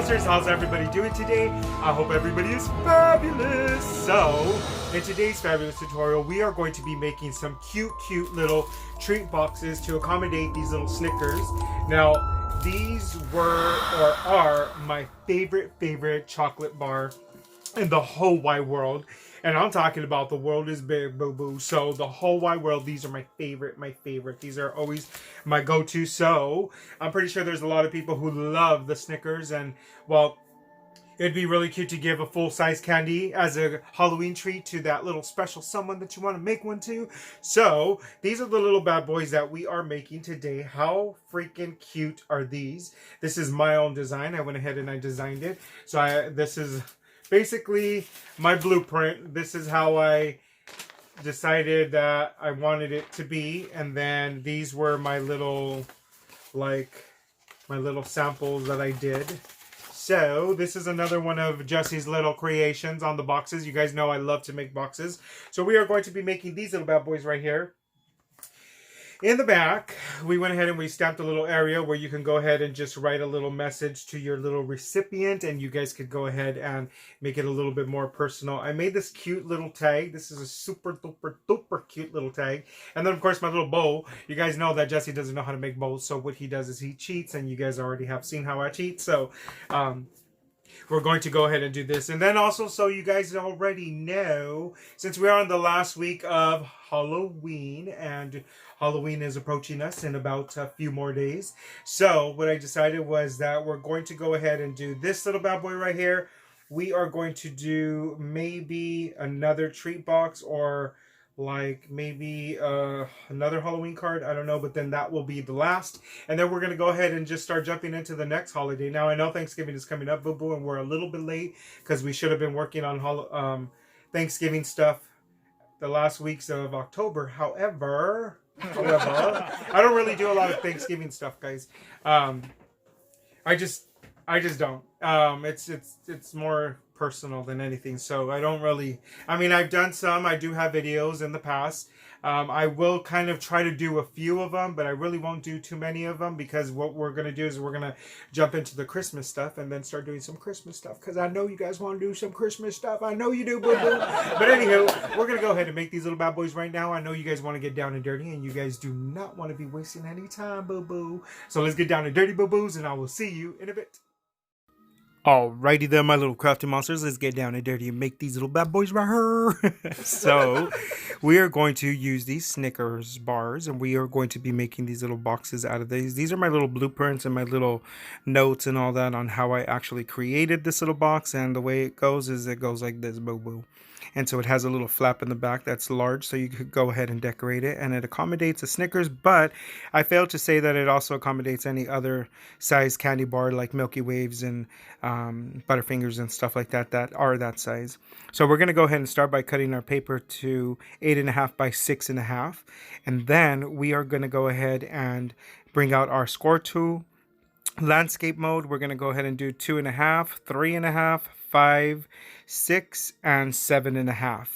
Monsters, how's everybody doing today? I hope everybody is fabulous. So, in today's fabulous tutorial, we are going to be making some cute little treat boxes to accommodate these little Snickers. Now, these were or are my favorite chocolate bar in the whole wide world. And I'm talking about the world is big, boo-boo. So the whole wide world, these are my favorite. These are always my go-to. So I'm pretty sure there's a lot of people who love the Snickers. And, well, it'd be really cute to give a full-size candy as a Halloween treat to that little special someone that you want to make one to. So these are the little bad boys that we are making today. How freaking cute are these? This is my own design. I went ahead and I designed it. So this is basically my blueprint. This is how I decided that I wanted it to be. And then these were my little, my little samples that I did. So this is another one of Jesse's little creations on the boxes. You guys know I love to make boxes. So we are going to be making these little bad boys right here. In the back, we went ahead and we stamped a little area where you can go ahead and just write a little message to your little recipient, and you guys could go ahead and make it a little bit more personal. I made this cute little tag. This is a super duper cute little tag. And then of course my little bow. You guys know that Jesse doesn't know how to make bows, so what he does is he cheats, and you guys already have seen how I cheat. So we're going to go ahead and do this. And then also, so you guys already know, since we are on the last week of Halloween, and Halloween is approaching us in about a few more days. So what I decided was that we're going to go ahead and do this little bad boy right here. We are going to do maybe another treat box, or like maybe another Halloween card. I don't know, but then that will be the last. And then we're going to go ahead and just start jumping into the next holiday. Now, I know Thanksgiving is coming up, boo-boo, and we're a little bit late because we should have been working on Thanksgiving stuff the last weeks of October. However, I don't really do a lot of Thanksgiving stuff, guys. I just don't. It's more personal than anything, so I don't really. I mean, I've done some. I do have videos in the past. I will kind of try to do a few of them, but I really won't do too many of them, because what we're going to do is we're going to jump into the Christmas stuff and then start doing some Christmas stuff, because I know you guys want to do some Christmas stuff. I know you do, boo-boo. But anywho, we're going to go ahead and make these little bad boys right now. I know you guys want to get down and dirty, and you guys do not want to be wasting any time, boo-boo. So let's get down and dirty, boo-boos, and I will see you in a bit. Alrighty then, my little crafty monsters, let's get down and dirty and make these little bad boys right here. So we are going to use these Snickers bars, and we are going to be making these little boxes out of these. These are my little blueprints and my little notes and all that on how I actually created this little box. And the way it goes is it goes like this, boo-boo. And so it has a little flap in the back that's large, so you could go ahead and decorate it. And it accommodates a Snickers, but I failed to say that it also accommodates any other size candy bar like Milky Waves and Butterfingers and stuff like that that are that size. So we're going to go ahead and start by cutting our paper to 8.5 by 6.5. And then we are going to go ahead and bring out our score tool. Landscape mode, we're going to go ahead and do 2.5, 3.5, 5, 6, and 7.5.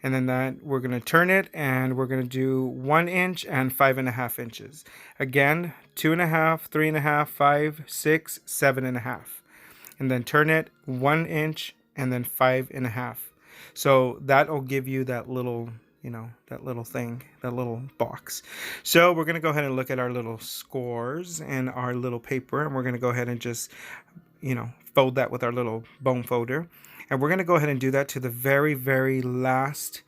And then that we're going to turn it, and we're going to do 1 inch and 5.5 inches. Again, 2.5, 3.5, 5, 6, 7.5. And then turn it 1 inch and then 5.5. So that'll give you that little, that little thing, that little box. So we're going to go ahead and look at our little scores and our little paper, and we're going to go ahead and just, fold that with our little bone folder. And we're going to go ahead and do that to the very last.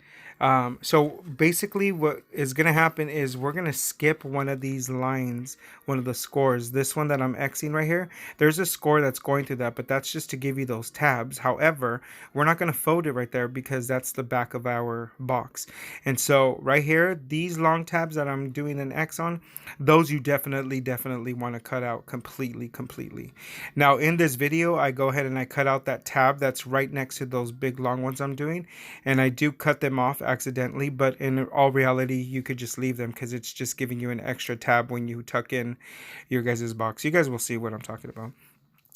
So basically what is going to happen is we're going to skip one of these lines, one of the scores. This one that I'm Xing right here, there's a score that's going through that, but that's just to give you those tabs. However, we're not going to fold it right there because that's the back of our box. And so right here, these long tabs that I'm doing an X on, those you definitely want to cut out completely. Now in this video, I go ahead and I cut out that tab that's right next to those big long ones I'm doing, and I do cut them off accidentally, but in all reality you could just leave them because it's just giving you an extra tab when you tuck in your guys' box. You guys will see what I'm talking about.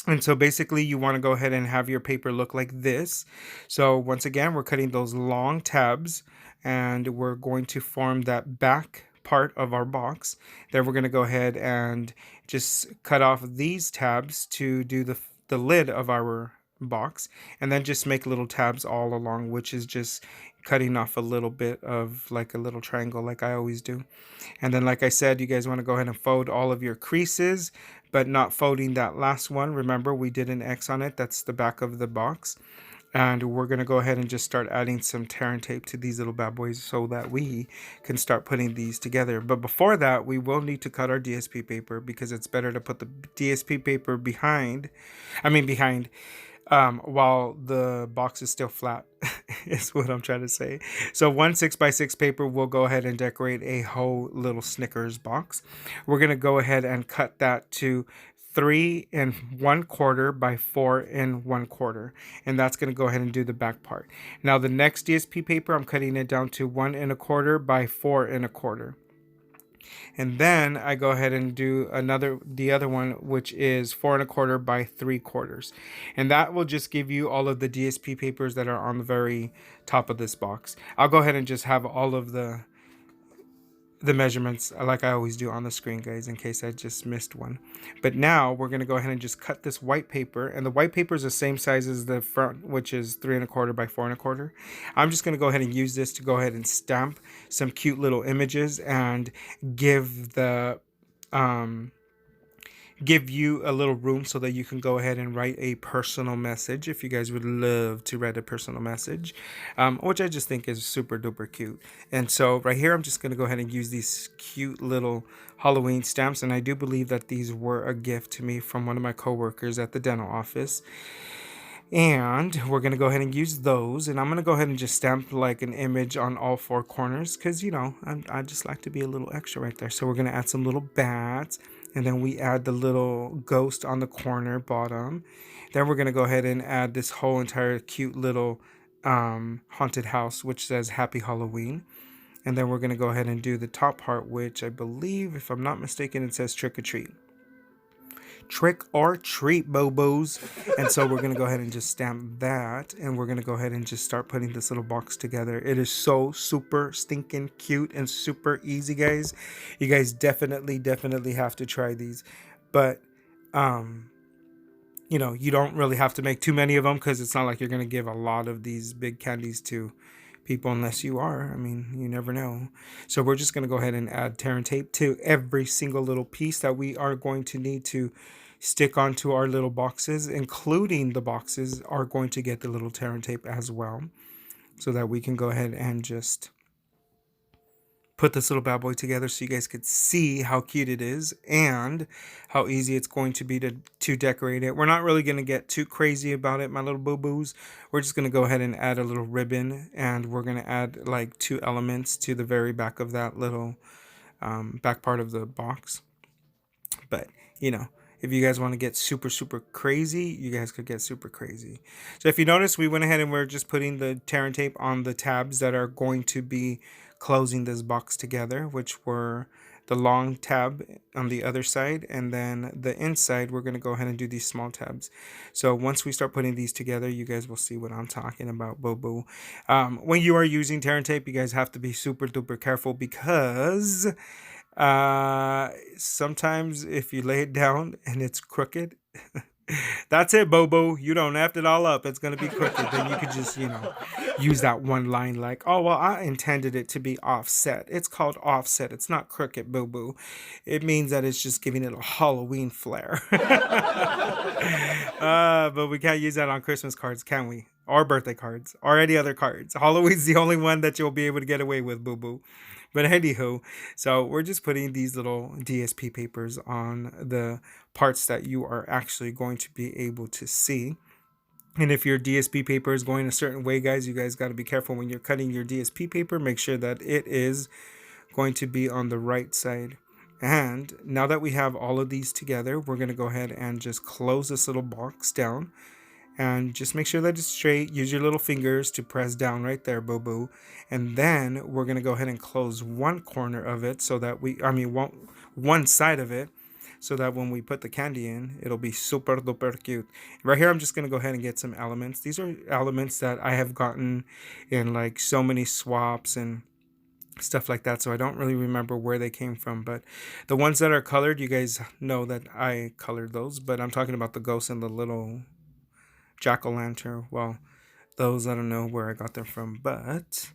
And so basically you want to go ahead and have your paper look like this. So once again, we're cutting those long tabs, and we're going to form that back part of our box. Then we're going to go ahead and just cut off these tabs to do the the lid of our box, and then just make little tabs all along, which is just cutting off a little bit of like a little triangle like I always do. And then like I said, you guys want to go ahead and fold all of your creases, but not folding that last one. Remember, we did an X on it. That's the back of the box. And we're going to go ahead and just start adding some tear and tape to these little bad boys so that we can start putting these together. But before that, we will need to cut our DSP paper, because it's better to put the DSP paper behind, while the box is still flat, is what I'm trying to say. So 1 6x6 paper will go ahead and decorate a whole little Snickers box. We're going to go ahead and cut that to 3 1/4 by 4 1/4, and that's going to go ahead and do the back part. Now the next DSP paper, I'm cutting it down to 1 1/4 by 4 1/4. And then I go ahead and do the other one, which is 4 1/4 by 3/4. And that will just give you all of the DSP papers that are on the very top of this box. I'll go ahead and just have all of the measurements like I always do on the screen, guys, in case I just missed one. But now we're going to go ahead and just cut this white paper, and the white paper is the same size as the front, which is 3 1/4 by 4 1/4. I'm just going to go ahead and use this to go ahead and stamp some cute little images and give you a little room so that you can go ahead and write a personal message if you guys would love to write a personal message, which I just think is super duper cute. And so right here, I'm just going to go ahead and use these cute little Halloween stamps, and I do believe that these were a gift to me from one of my coworkers at the dental office. And we're going to go ahead and use those, and I'm going to go ahead and just stamp like an image on all 4 corners, because you know I just like to be a little extra right there. So we're going to add some little bats, and then we add the little ghost on the corner bottom. Then we're going to go ahead and add this whole entire cute little haunted house, which says Happy Halloween. And then we're going to go ahead and do the top part, which I believe, if I'm not mistaken, it says trick or treat. Trick or treat, Bobos. And so we're going to go ahead and just stamp that, and we're going to go ahead and just start putting this little box together. It is so super stinking cute and super easy, guys. You guys definitely have to try these. But you know, you don't really have to make too many of them, because it's not like you're going to give a lot of these big candies to people unless you are. I mean, you never know. So we're just going to go ahead and add tear and tape to every single little piece that we are going to need to stick onto our little boxes, including the boxes are going to get the little tear and tape as well, so that we can go ahead and just put this little bad boy together so you guys could see how cute it is and how easy it's going to be to decorate it. We're not really going to get too crazy about it, my little boo-boos. We're just going to go ahead and add a little ribbon, and we're going to add like 2 elements to the very back of that little back part of the box. But you know, if you guys want to get super crazy, you guys could get super crazy. So if you notice, we went ahead and we're just putting the tear and tape on the tabs that are going to be closing this box together, which were the long tab on the other side, and then the inside we're going to go ahead and do these small tabs. So once we start putting these together, you guys will see what I'm talking about, boo-boo. When you are using tear and tape, you guys have to be super duper careful, because sometimes if you lay it down and it's crooked, that's it, Bobo. You don't effed it all up. It's going to be crooked. Then you could just, you know, use that one line like, oh, well, I intended it to be offset. It's called offset. It's not crooked, Boo-Boo. It means that it's just giving it a Halloween flair. But we can't use that on Christmas cards, can we? Or birthday cards, or any other cards. Halloween's the only one that you'll be able to get away with, Boo-Boo. But anywho, so we're just putting these little DSP papers on the parts that you are actually going to be able to see. And if your DSP paper is going a certain way, guys, you guys got to be careful when you're cutting your DSP paper. Make sure that it is going to be on the right side. And now that we have all of these together, we're going to go ahead and just close this little box down. And just make sure that it's straight. Use your little fingers to press down right there, boo-boo. And then we're going to go ahead and close one corner of it so that one side of it, so that when we put the candy in, it'll be super duper cute. Right here, I'm just going to go ahead and get some elements. These are elements that I have gotten in like so many swaps and stuff like that. So I don't really remember where they came from, but the ones that are colored, you guys know that I colored those. But I'm talking about the ghosts and the little jack-o'-lantern. Well, those I don't know where I got them from, but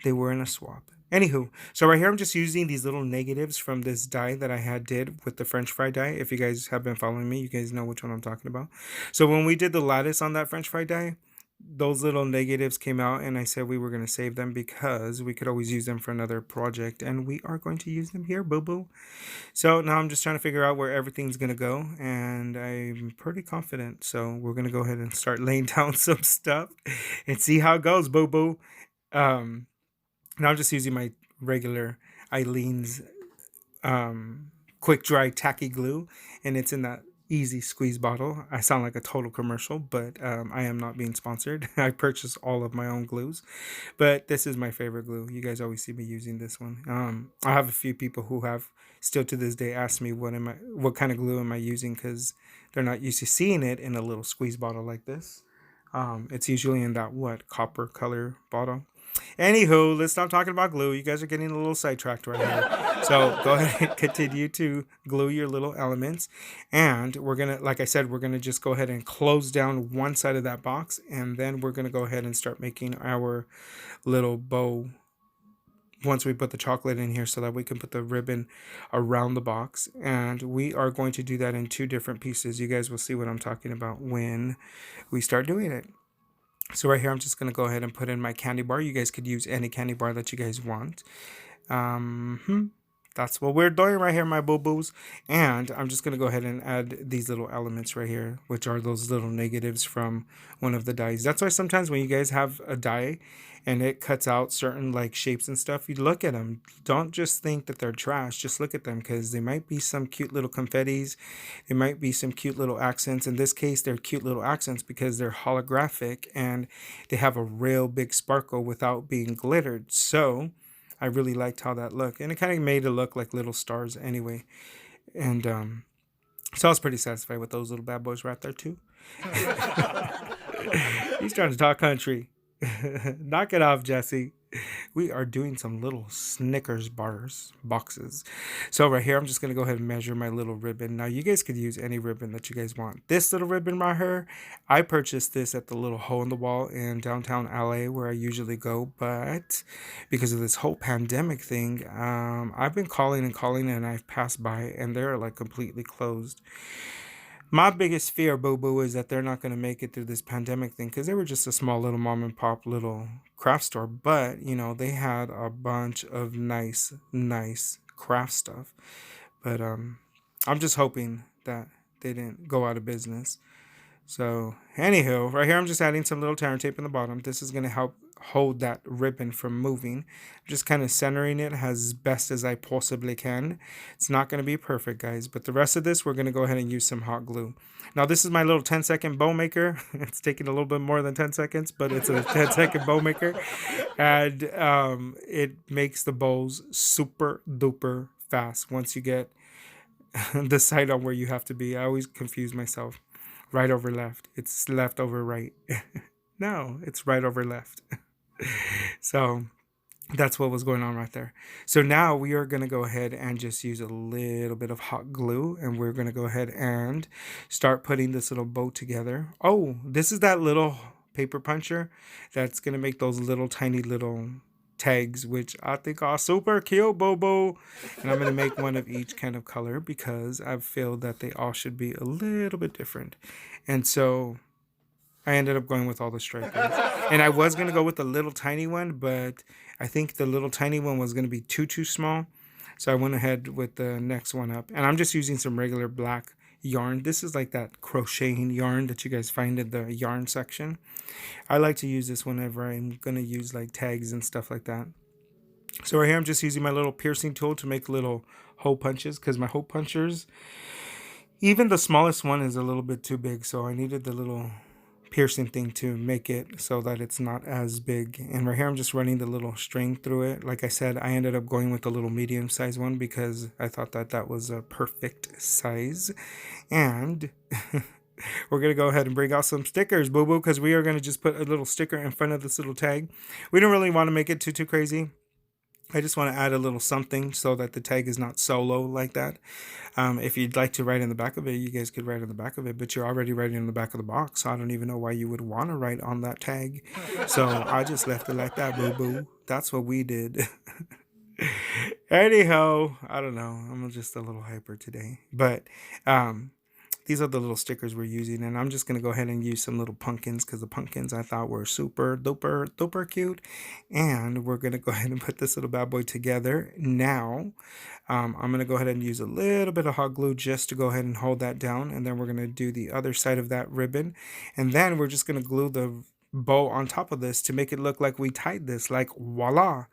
they were in a swap. Anywho, so right here I'm just using these little negatives from this die that I had did with the French fry die. If you guys have been following me, you guys know which one I'm talking about. So when we did the lattice on that French fry die, those little negatives came out, and I said we were going to save them because we could always use them for another project, and we are going to use them here, boo boo. So now I'm just trying to figure out where everything's going to go, and I'm pretty confident. So we're going to go ahead and start laying down some stuff and see how it goes, boo boo. um now I'm just using my regular Eileen's quick dry tacky glue, and it's in that easy squeeze bottle. I sound like a total commercial, but I am not being sponsored. I purchase all of my own glues, but this is my favorite glue. You guys always see me using this one. I have a few people who have still to this day asked me what kind of glue am I using, because they're not used to seeing it in a little squeeze bottle like this. It's usually in that copper color bottle. Anywho, let's stop talking about glue. You guys are getting a little sidetracked right here. So go ahead and continue to glue your little elements. And we're going to, like I said, we're going to just go ahead and close down one side of that box. And then we're going to go ahead and start making our little bow once we put the chocolate in here, so that we can put the ribbon around the box. And we are going to do that in 2 different pieces. You guys will see what I'm talking about when we start doing it. So right here, I'm just going to go ahead and put in my candy bar. You guys could use any candy bar that you guys want. That's what we're doing right here, my boo-boos. And I'm just going to go ahead and add these little elements right here, which are those little negatives from one of the dies. That's why sometimes when you guys have a die and it cuts out certain like shapes and stuff, you look at them. Don't just think that they're trash. Just look at them, because they might be some cute little confettis. It might be some cute little accents. In this case, they're cute little accents because they're holographic and they have a real big sparkle without being glittered. So I really liked how that looked, and it kind of made it look like little stars anyway. And so I was pretty satisfied with those little bad boys right there too. He's trying to talk country. Knock it off, Jesse. We are doing some little Snickers bars boxes. So right here, I'm just going to go ahead and measure my little ribbon. Now, you guys could use any ribbon that you guys want. This little ribbon right here, I purchased this at the little hole in the wall in downtown LA where I usually go. But because of this whole pandemic thing, I've been calling and I've passed by and they're like completely closed. My biggest fear, boo boo, is that they're not going to make it through this pandemic thing, because they were just a small little mom and pop little craft store. But, you know, they had a bunch of nice craft stuff. But I'm just hoping that they didn't go out of business. So, anywho, right here I'm just adding some little tear tape in the bottom. This is going to help hold that ribbon from moving. I'm just kind of centering it as best as I possibly can. It's not going to be perfect, guys, but the rest of this, we're going to go ahead and use some hot glue. Now, this is my little 10-second bow maker. It's taking a little bit more than 10 seconds, but it's a 10-second bow maker. And it makes the bows super duper fast once you get the side on where you have to be. I always confuse myself. Right over left. It's left over right. No, it's right over left. So that's what was going on right there. So now we are going to go ahead and just use a little bit of hot glue, and we're going to go ahead and start putting this little bow together. Oh, this is that little paper puncher that's going to make those little tiny little tags, which I think are super cute, boo. And I'm going to make one of each kind of color because I feel that they all should be a little bit different. And so I ended up going with all the stripes. And I was going to go with the little tiny one, but I think the little tiny one was going to be too small. So I went ahead with the next one up. And I'm just using some regular black yarn. This is like that crocheting yarn that you guys find in the yarn section. I like to use this whenever I'm going to use like tags and stuff like that. So right here I'm just using my little piercing tool to make little hole punches, because my hole punchers, even the smallest one is a little bit too big, so I needed the little piercing thing to make it so that it's not as big. And right here I'm just running the little string through it. Like I said, I ended up going with the little medium size one because I thought that that was a perfect size. And we're going to go ahead and bring out some stickers, boo-boo, because we are going to just put a little sticker in front of this little tag. We don't really want to make it too crazy. I just want to add a little something so that the tag is not solo like that. If you'd like to write in the back of it, you guys could write in the back of it, but you're already writing in the back of the box. So I don't even know why you would want to write on that tag. So I just left it like that, boo boo. That's what we did. Anyhow, I don't know. I'm just a little hyper today. But these are the little stickers we're using, and I'm just going to go ahead and use some little pumpkins because the pumpkins I thought were super duper duper cute. And we're going to go ahead and put this little bad boy together. Now, I'm going to go ahead and use a little bit of hot glue just to go ahead and hold that down. And then we're going to do the other side of that ribbon. And then we're just going to glue the bow on top of this to make it look like we tied this, like voila.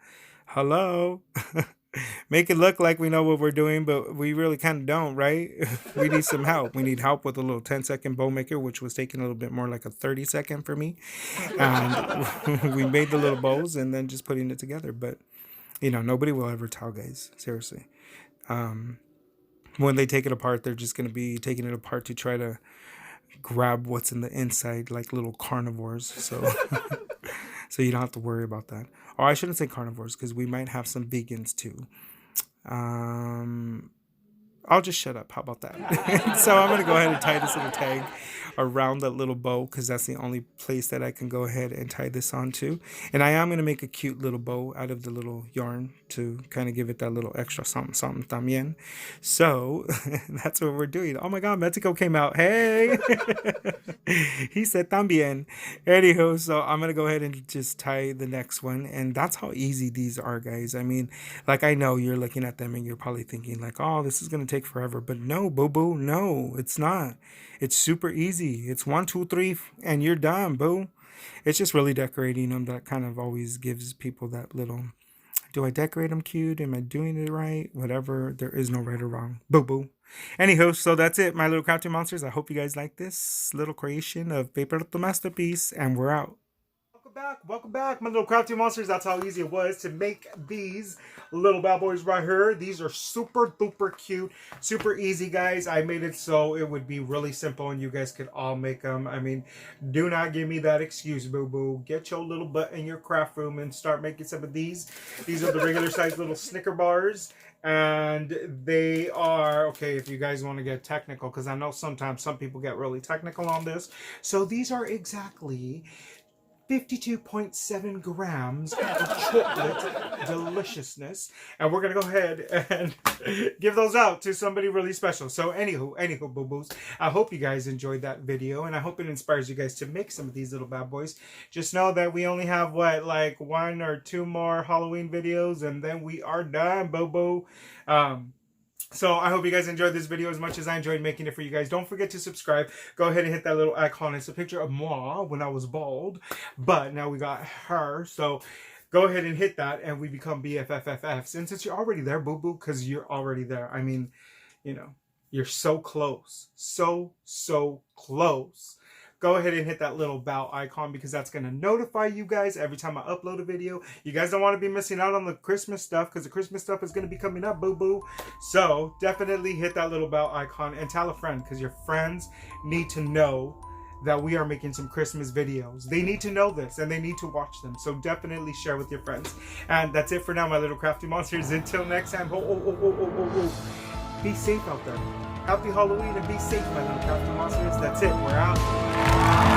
Hello. Make it look like we know what we're doing, but we really kind of don't, right? We need some help. We need help with a little 10-second bow maker, which was taking a little bit more like a 30-second for me. And we made the little bows and then just putting it together. But, you know, nobody will ever tell, guys. Seriously. When they take it apart, they're just going to be taking it apart to try to grab what's in the inside like little carnivores. So... So you don't have to worry about that. Or I shouldn't say carnivores because we might have some vegans too. I'll just shut up. How about that? So I'm going to go ahead and tie this little tag around that little bow because that's the only place that I can go ahead and tie this onto. And I am going to make a cute little bow out of the little yarn to kind of give it that little extra something, something también. So that's what we're doing. Oh my God, Mexico came out. Hey! He said también. Anywho, so I'm going to go ahead and just tie the next one. And that's how easy these are, guys. I mean, like I know you're looking at them and you're probably thinking like, oh, this is going to take forever. But no, boo-boo, no, it's not. It's super easy. It's 1, 2, 3, and you're done, boo. It's just really decorating them that kind of always gives people that little, do I decorate them cute? Am I doing it right? Whatever. There is no right or wrong. Boo-boo. Anywho, so that's it, my little crafting monsters. I hope you guys like this little creation of Paper Little Masterpiece, and we're out. Welcome back, my little crafty monsters. That's how easy it was to make these little bad boys right here. These are super duper cute, super easy, guys. I made it so it would be really simple and you guys could all make them. I mean, do not give me that excuse, boo-boo. Get your little butt in your craft room and start making some of these. These are the regular size little Snicker bars. And they are, okay, if you guys want to get technical, because I know sometimes some people get really technical on this. So these are exactly 52.7 grams of chocolate deliciousness, and we're gonna go ahead and give those out to somebody really special. So anywho, boo-boos, I hope you guys enjoyed that video, and I hope it inspires you guys to make some of these little bad boys. Just know that we only have what, like 1 or 2 more Halloween videos, and then we are done, boo-boo. So I hope you guys enjoyed this video as much as I enjoyed making it for you guys. Don't forget to subscribe. Go ahead and hit that little icon. It's a picture of moi when I was bald, but now we got her. So go ahead and hit that and we become BFFFs. And since you're already there, boo-boo, because you're already there. I mean, you know, you're so close. So close. Go ahead and hit that little bell icon because that's going to notify you guys every time I upload a video. You guys don't want to be missing out on the Christmas stuff because the Christmas stuff is going to be coming up, boo-boo. So definitely hit that little bell icon and tell a friend because your friends need to know that we are making some Christmas videos. They need to know this and they need to watch them. So definitely share with your friends. And that's it for now, my little crafty monsters. Until next time, be safe out there. Happy Halloween and be safe, my little crafty monsters. That's it. We're out.